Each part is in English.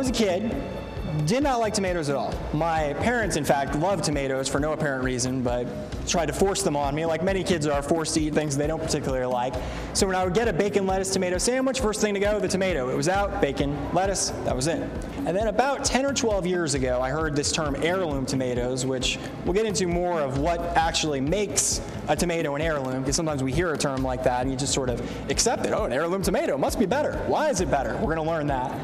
was a kid, did not like tomatoes at all. My parents, in fact, loved tomatoes for no apparent reason, but tried to force them on me, like many kids are forced to eat things they don't particularly like. So when I would get a bacon, lettuce, tomato sandwich, first thing to go, the tomato. It was out, bacon, lettuce, that was it. And then about 10 or 12 years ago, I heard this term heirloom tomatoes, which we'll get into more of what actually makes a tomato an heirloom, because sometimes we hear a term like that and you just sort of accept it. Oh, an heirloom tomato must be better. Why is it better? We're going to learn that.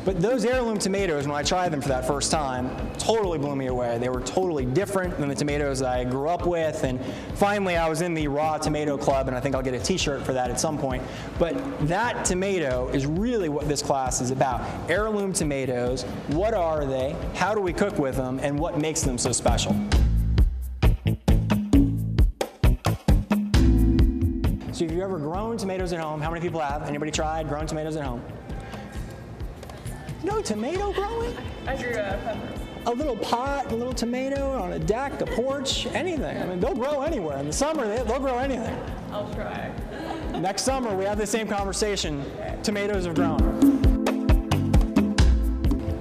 But those heirloom tomatoes, when I tried them for that first time, totally blew me away. They were totally different than the tomatoes I grew up with. And finally, I was in the raw tomato club, and I think I'll get a t-shirt for that at some point. But that tomato is really what this class is about. Heirloom tomatoes, what are they? How do we cook with them? And what makes them so special? So if you've ever grown tomatoes at home, how many people have? Anybody tried growing tomatoes at home? No tomato growing? I grew peppers. A little pot, a little tomato on a deck, a porch, anything. I mean, they'll grow anywhere. In the summer, they'll grow anything. I'll try. Next summer, we have the same conversation. Tomatoes have grown.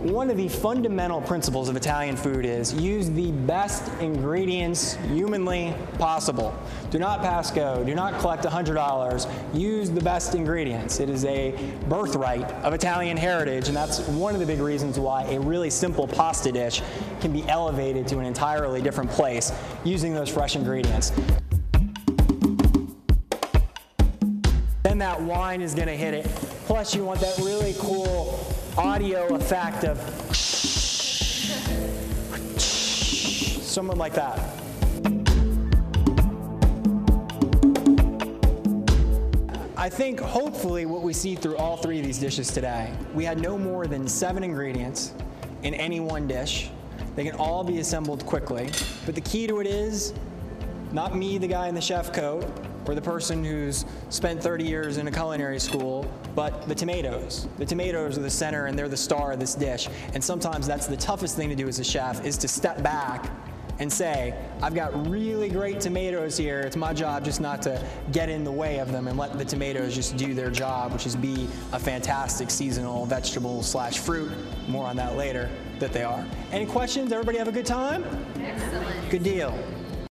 One of the fundamental principles of Italian food is use the best ingredients humanly possible. Do not pass go. Do not collect $100. Use the best ingredients. It is a birthright of Italian heritage, and that's one of the big reasons why a really simple pasta dish can be elevated to an entirely different place using those fresh ingredients. Then that wine is going to hit it. Plus, you want that really cool audio effect of someone like that. I think hopefully what we see through all three of these dishes today, we had no more than 7 ingredients in any one dish. They can all be assembled quickly, but the key to it is not me, the guy in the chef coat, or the person who's spent 30 years in a culinary school, but the tomatoes. The tomatoes are the center and they're the star of this dish. And sometimes that's the toughest thing to do as a chef, is to step back and say, I've got really great tomatoes here. It's my job just not to get in the way of them and let the tomatoes just do their job, which is be a fantastic seasonal vegetable / fruit, more on that later, that they are. Any questions? Everybody have a good time? Excellent. Good deal.